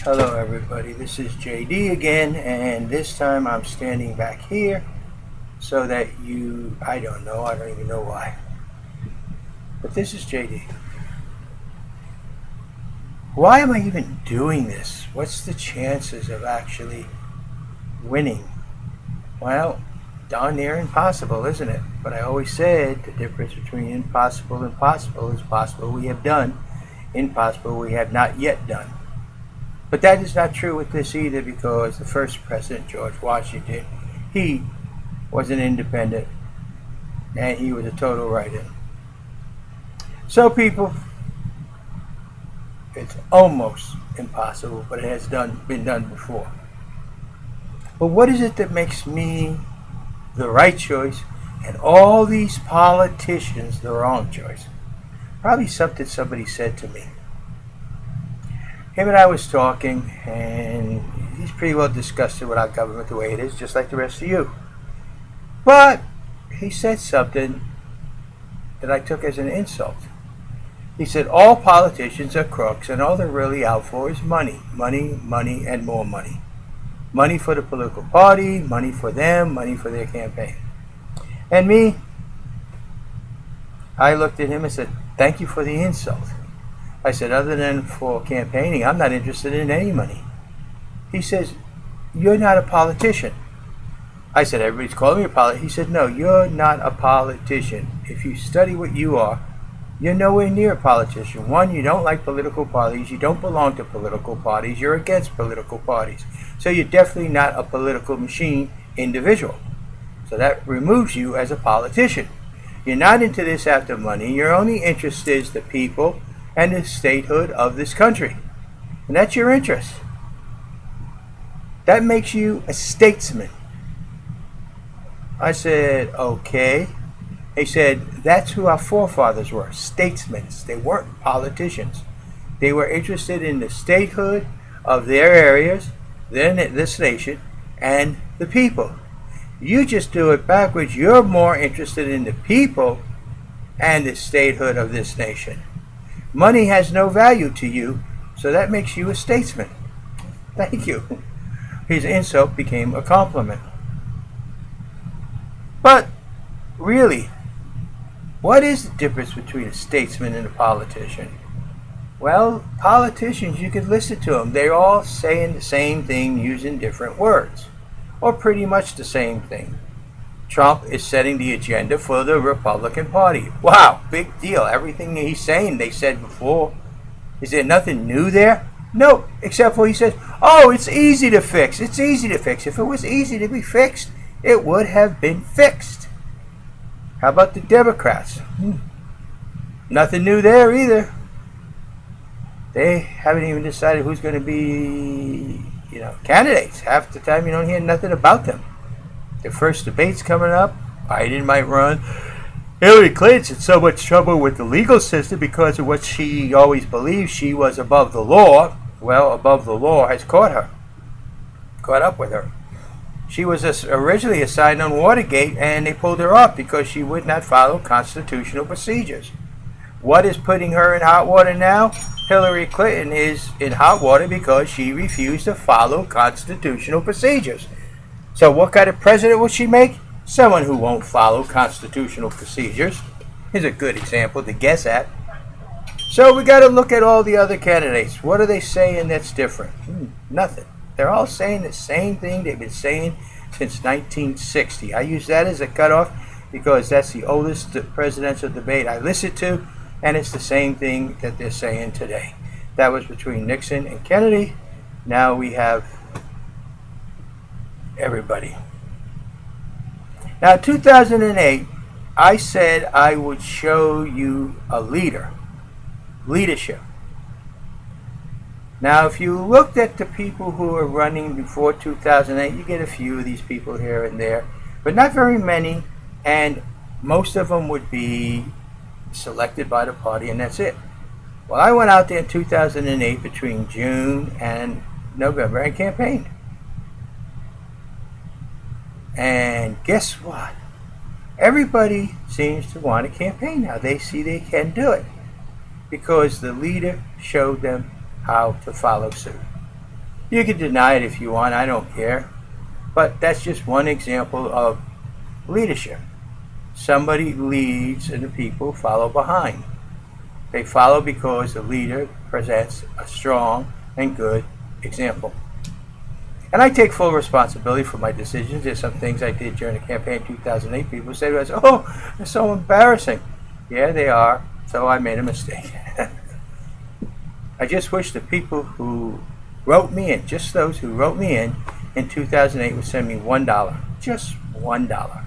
Hello everybody, this is JD again, and this time I'm standing back here so that I don't even know why, but this is JD. Why am I even doing this? What's the chances of actually winning? Well, darn near impossible, isn't it? But I always said the difference between impossible and possible is possible we have done, impossible we have not yet done. But that is not true with this either, because the first president, George Washington, he was an independent and he was a total write-in. So people, it's almost impossible, but it has been done before. But what is it that makes me the right choice and all these politicians the wrong choice? Probably something somebody said to me. Him and I was talking, and he's pretty well disgusted with our government the way it is, just like the rest of you. But he said something that I took as an insult. He said all politicians are crooks, and all they're really out for is money, money, money, and more money. Money for the political party, money for them, money for their campaign. And me, I looked at him and said, thank you for the insult. I said, other than for campaigning, I'm not interested in any money. He says, you're not a politician. I said, everybody's calling me a politician. He said, no, you're not a politician. If you study what you are, you're nowhere near a politician. One, you don't like political parties. You don't belong to political parties. You're against political parties. So you're definitely not a political machine individual. So that removes you as a politician. You're not into this after money. Your only interest is the people and the statehood of this country. And that's your interest. That makes you a statesman. I said, okay. He said, that's who our forefathers were, statesmen. They weren't politicians. They were interested in the statehood of their areas, this nation, and the people. You just do it backwards. You're more interested in the people and the statehood of this nation. Money has no value to you, so that makes you a statesman. Thank you. His insult became a compliment. But really, what is the difference between a statesman and a politician? Well, politicians, you could listen to them. They're all saying the same thing using different words, or pretty much the same thing. Trump is setting the agenda for the Republican Party. Wow, big deal. Everything he's saying they said before. Is there nothing new there? No, except for he says, oh, it's easy to fix. It's easy to fix. If it was easy to be fixed, it would have been fixed. How about the Democrats? Nothing new there either. They haven't even decided who's going to be, candidates. Half the time you don't hear nothing about them. The first debate's coming up. Biden might run. Hillary Clinton's in so much trouble with the legal system because of what she always believed she was above the law. Well, above the law has caught up with her. She was originally assigned on Watergate, and they pulled her off because she would not follow constitutional procedures. What is putting her in hot water now? Hillary Clinton is in hot water because she refused to follow constitutional procedures. So what kind of president will she make? Someone who won't follow constitutional procedures. Here's a good example to guess at. So we got to look at all the other candidates. What are they saying that's different? Nothing. They're all saying the same thing they've been saying since 1960. I use that as a cutoff because that's the oldest presidential debate I listened to, and it's the same thing that they're saying today. That was between Nixon and Kennedy. Now we have everybody. Now, 2008, I said I would show you a leadership. Now, if you looked at the people who were running before 2008, you get a few of these people here and there, but not very many, and most of them would be selected by the party, and that's it. Well, I went out there in 2008 between June and November and campaigned. And guess what? Everybody seems to want to campaign now. They see they can do it because the leader showed them how to follow suit. You can deny it if you want, I don't care. But that's just one example of leadership. Somebody leads and the people follow behind. They follow because the leader presents a strong and good example. And I take full responsibility for my decisions. There's some things I did during the campaign in 2008. People say to us, oh, they're so embarrassing. Yeah, they are. So I made a mistake. I just wish the people who wrote me in, just those who wrote me in 2008 would send me $1. Just $1.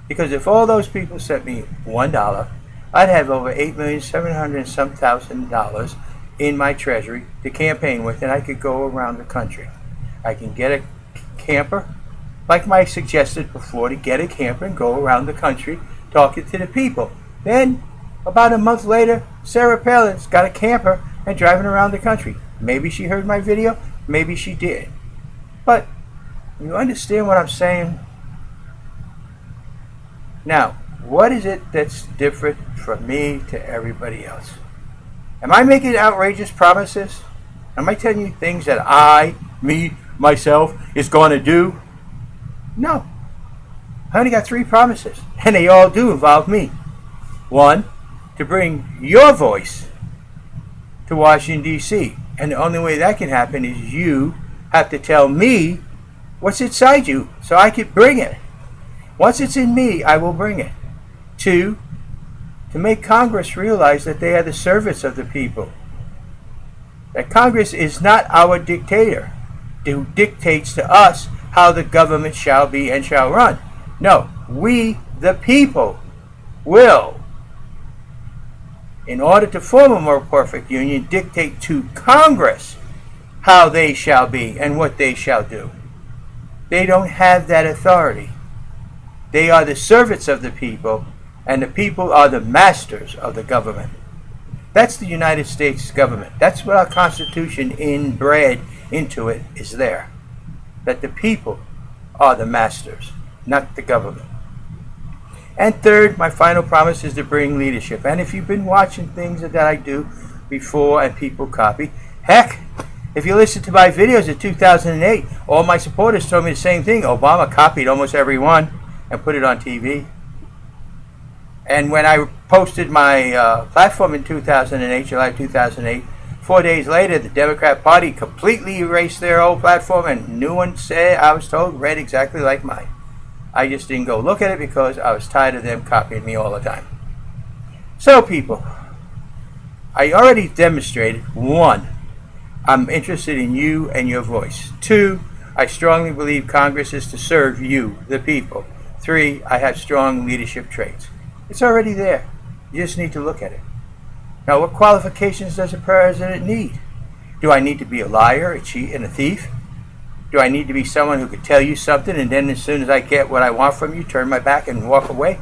Because if all those people sent me $1, I'd have over $8,700,000 in my treasury to campaign with, and I could go around the country. I can get a camper, like Mike suggested before, to get a camper and go around the country talking to the people. Then, about a month later, Sarah Palin's got a camper and driving around the country. Maybe she heard my video, maybe she did. But, you understand what I'm saying? Now, what is it that's different from me to everybody else? Am I making outrageous promises? Am I telling you things that myself, is going to do? No. I only got 3 promises, and they all do involve me. 1, to bring your voice to Washington, D.C. And the only way that can happen is you have to tell me what's inside you so I can bring it. Once it's in me, I will bring it. 2, to make Congress realize that they are the servants of the people. That Congress is not our dictator who dictates to us how the government shall be and shall run. No, we, the people, will, in order to form a more perfect union, dictate to Congress how they shall be and what they shall do. They don't have that authority. They are the servants of the people, and the people are the masters of the government. That's the United States government. That's what our Constitution inbred into it is there. That the people are the masters, not the government. And 3rd, my final promise is to bring leadership. And if you've been watching things that I do before and people copy, heck, if you listen to my videos in 2008, all my supporters told me the same thing. Obama copied almost every one and put it on TV. And when I posted my platform in 2008, July 2008, 4 days later, the Democrat Party completely erased their old platform, and new one said, I was told, read exactly like mine. I just didn't go look at it because I was tired of them copying me all the time. So, people, I already demonstrated, 1, I'm interested in you and your voice. 2, I strongly believe Congress is to serve you, the people. 3, I have strong leadership traits. It's already there. You just need to look at it. Now, what qualifications does a president need? Do I need to be a liar, a cheat, and a thief? Do I need to be someone who could tell you something and then as soon as I get what I want from you, turn my back and walk away?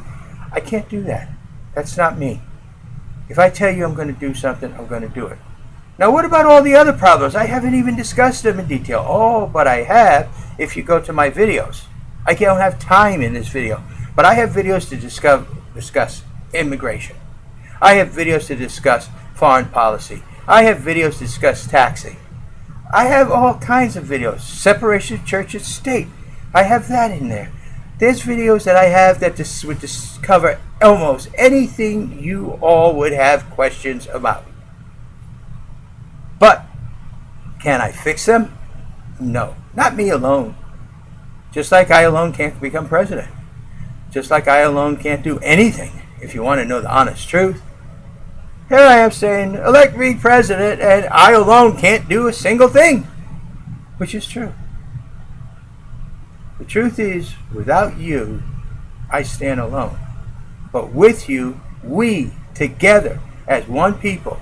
I can't do that. That's not me. If I tell you I'm going to do something, I'm going to do it. Now, what about all the other problems? I haven't even discussed them in detail. Oh, but I have if you go to my videos. I don't have time in this video, but I have videos to discuss immigration. I have videos to discuss foreign policy. I have videos to discuss taxing. I have all kinds of videos. Separation of church and state. I have that in there. There's videos that I have that would cover almost anything you all would have questions about. But can I fix them? No. Not me alone. Just like I alone can't become president. Just like I alone can't do anything, if you want to know the honest truth. Here I am saying, elect me president, and I alone can't do a single thing. Which is true. The truth is, without you, I stand alone. But with you, we, together, as one people,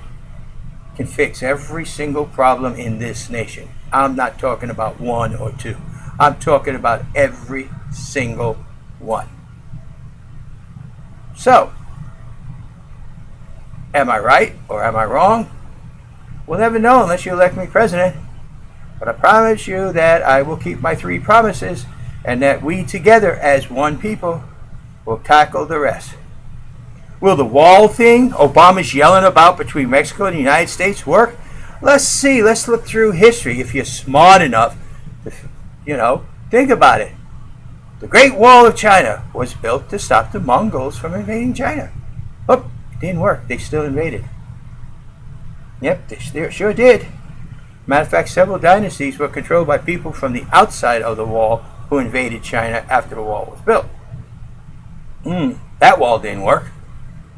can fix every single problem in this nation. I'm not talking about 1 or 2. I'm talking about every single one. So, am I right or am I wrong? We'll never know unless you elect me president. But I promise you that I will keep my 3 promises and that we together as one people will tackle the rest. Will the wall thing Obama's yelling about between Mexico and the United States work? Let's see. Let's look through history. If you're smart enough to, think about it. The Great Wall of China was built to stop the Mongols from invading China. Oh, it didn't work. They still invaded. Yep, they sure did. Matter of fact, several dynasties were controlled by people from the outside of the wall who invaded China after the wall was built. That wall didn't work.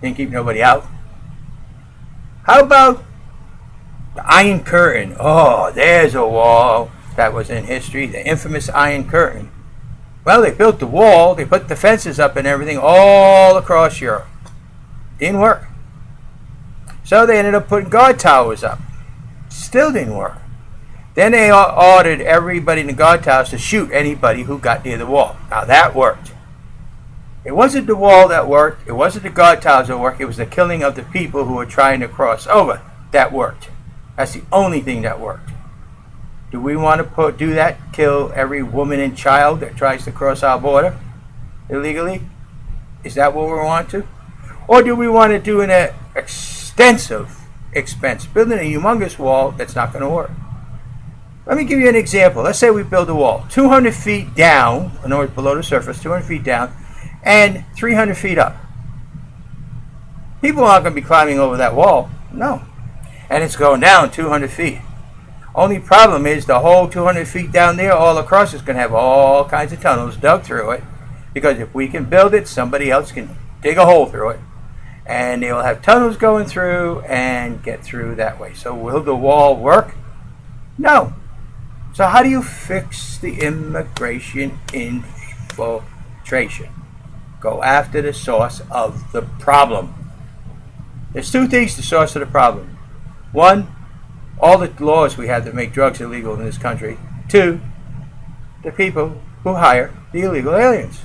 Didn't keep nobody out. How about the Iron Curtain? Oh, there's a wall that was in history, the infamous Iron Curtain. Well, they built the wall, they put the fences up and everything all across Europe. Didn't work. So they ended up putting guard towers up. Still didn't work. Then they ordered everybody in the guard towers to shoot anybody who got near the wall. Now that worked. It wasn't the wall that worked. It wasn't the guard towers that worked. It was the killing of the people who were trying to cross over that worked. That's the only thing that worked. Do we want to do that? Kill every woman and child that tries to cross our border illegally? Is that what we want to? Or do we want to do an extensive expense, building a humongous wall that's not going to work? Let me give you an example. Let's say we build a wall 200 feet down, in other words, below the surface, 200 feet down, and 300 feet up. People aren't going to be climbing over that wall. No. And it's going down 200 feet. Only problem is the whole 200 feet down there, all across, is going to have all kinds of tunnels dug through it. Because if we can build it, somebody else can dig a hole through it. And they will have tunnels going through and get through that way. So will the wall work? No. So how do you fix the immigration infiltration? Go after the source of the problem. There's two things, the source of the problem. One, all the laws we have that make drugs illegal in this country. Two, the people who hire the illegal aliens.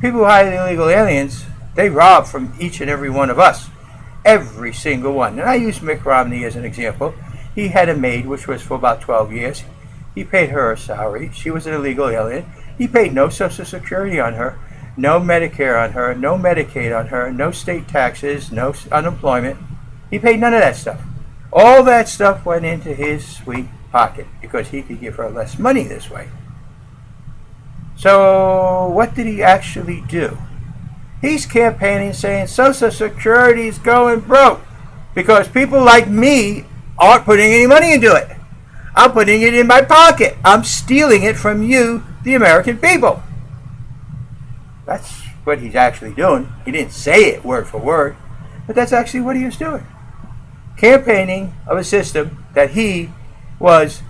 People who hire the illegal aliens, they rob from each and every one of us. Every single one. And I use Mitt Romney as an example. He had a maid, which was for about 12 years. He paid her a salary. She was an illegal alien. He paid no Social Security on her, no Medicare on her, no Medicaid on her, no state taxes, no unemployment. He paid none of that stuff. All that stuff went into his sweet pocket because he could give her less money this way. So what did he actually do? He's campaigning saying Social Security is going broke because people like me aren't putting any money into it. I'm putting it in my pocket. I'm stealing it from you, the American people. That's what he's actually doing. He didn't say it word for word, but that's actually what he was doing. Campaigning of a system that he was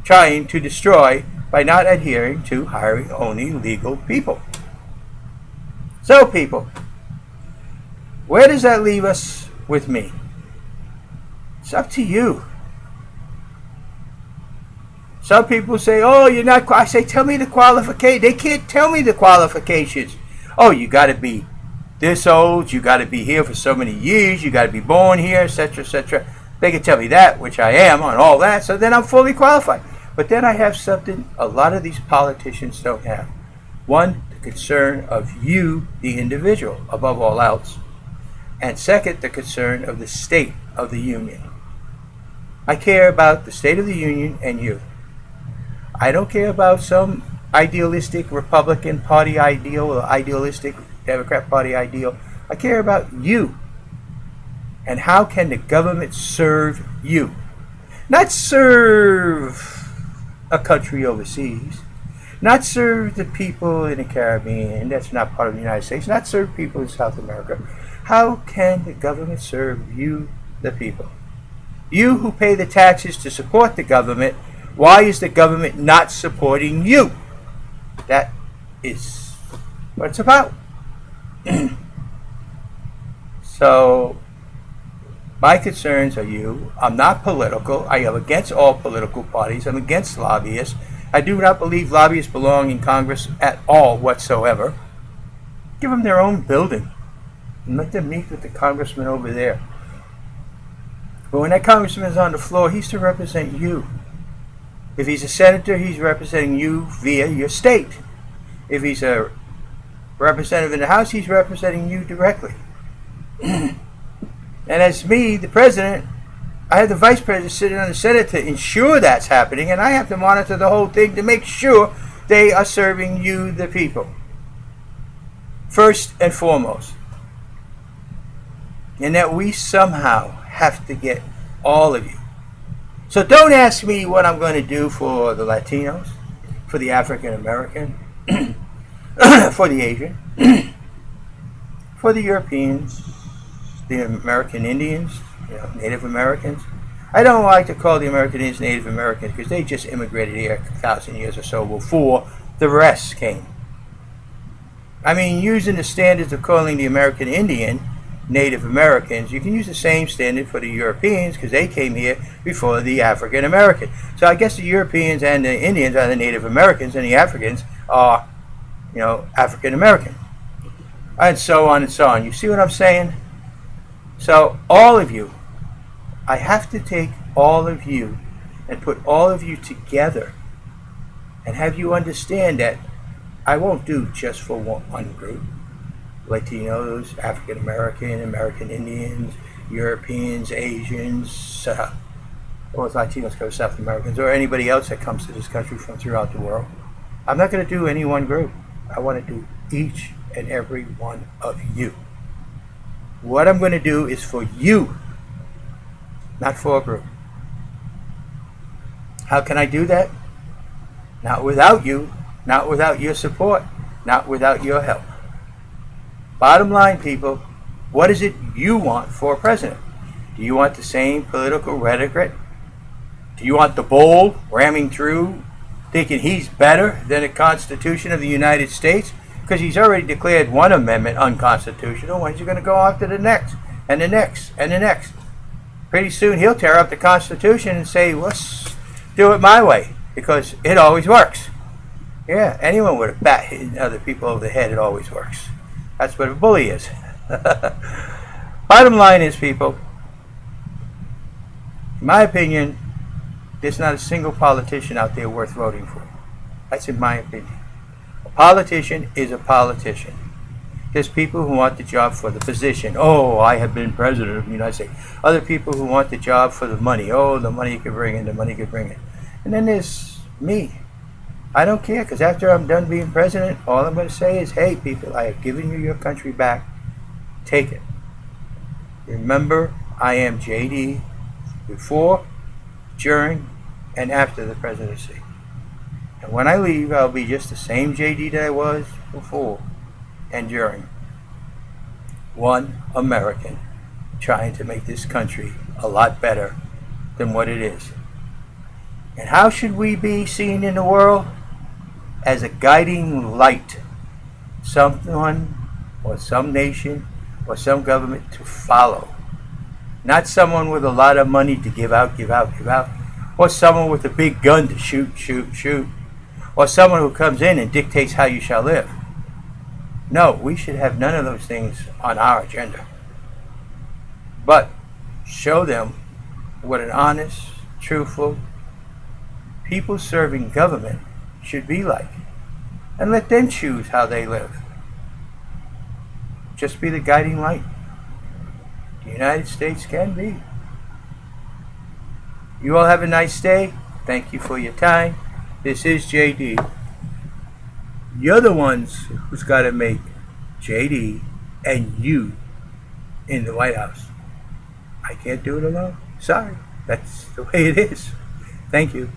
trying to destroy by not adhering to hiring only legal people. So people, where does that leave us with me? It's up to you. Some people say, oh, you're not, I say, tell me the qualification. They can't tell me the qualifications. Oh, you got to be this old, you got to be here for so many years, you got to be born here, etc., etc. They can tell me that, which I am on all that, so then I'm fully qualified. But then I have something a lot of these politicians don't have. One, the concern of you, the individual, above all else. And second, the concern of the state of the union. I care about the state of the union and you. I don't care about some idealistic Republican Party ideal or idealistic Democrat Party ideal. I care about you. And how can the government serve you? Not serve a country overseas. Not serve the people in the Caribbean, that's not part of the United States. Not serve people in South America. How can the government serve you, the people? You who pay the taxes to support the government, why is the government not supporting you? That is what it's about. So, my concerns are you. I'm not political. I am against all political parties. I'm against lobbyists. I do not believe lobbyists belong in Congress at all whatsoever. Give them their own building and let them meet with the congressman over there. But when that congressman is on the floor, he's to represent you. If he's a senator, he's representing you via your state. If he's a representative in the House, he's representing you directly. And as me, the president, I have the vice president sitting on the Senate to ensure that's happening, and I have to monitor the whole thing to make sure they are serving you, the people, first and foremost. And that we somehow have to get all of you. So don't ask me what I'm going to do for the Latinos, for the African American, for the Asian, for the Europeans, the American Indians, Native Americans. I don't like to call the American Indians Native Americans because they just immigrated here 1,000 years or so before the rest came. I mean, using the standards of calling the American Indian Native Americans, you can use the same standard for the Europeans because they came here before the African American. So I guess the Europeans and the Indians are the Native Americans and the Africans are, African American. And so on and so on. You see what I'm saying? So all of you, I have to take all of you and put all of you together and have you understand that I won't do just for one group. Latinos, African American, American Indians, Europeans, Asians, or Latinos go South Americans, or anybody else that comes to this country from throughout the world. I'm not going to do any one group. I want to do each and every one of you. What I'm going to do is for you, not for a group. How can I do that? Not without you, not without your support, not without your help. Bottom line, people, what is it you want for a president? Do you want the same political rhetoric? Do you want the bull ramming through, thinking he's better than the Constitution of the United States? Because he's already declared one amendment unconstitutional. When's he going to go after the next, and the next, and the next? Pretty soon he'll tear up the Constitution and say, let's do it my way, because it always works. Yeah, anyone with a bat hitting other people over the head, it always works. That's what a bully is. Bottom line is, people, in my opinion, there's not a single politician out there worth voting for. That's in my opinion. A politician is a politician. There's people who want the job for the position. Oh, I have been president of the United States. Other people who want the job for the money. Oh, the money you can bring in, the money you can bring in. And then there's me. I don't care, because after I'm done being president, all I'm going to say is, hey, people, I have given you your country back. Take it. Remember, I am JD before, during, and after the presidency. And when I leave, I'll be just the same JD that I was before and during. One American trying to make this country a lot better than what it is. And how should we be seen in the world? As a guiding light. Someone or some nation or some government to follow. Not someone with a lot of money to give out. Or someone with a big gun to shoot. Or someone who comes in and dictates how you shall live. No, we should have none of those things on our agenda. But show them what an honest, truthful, people-serving government should be like. And let them choose how they live. Just be the guiding light. The United States can be. You all have a nice day. Thank you for your time. This is JD. You're the ones who's got to make JD and you in the White House. I can't do it alone. Sorry. That's the way it is. Thank you.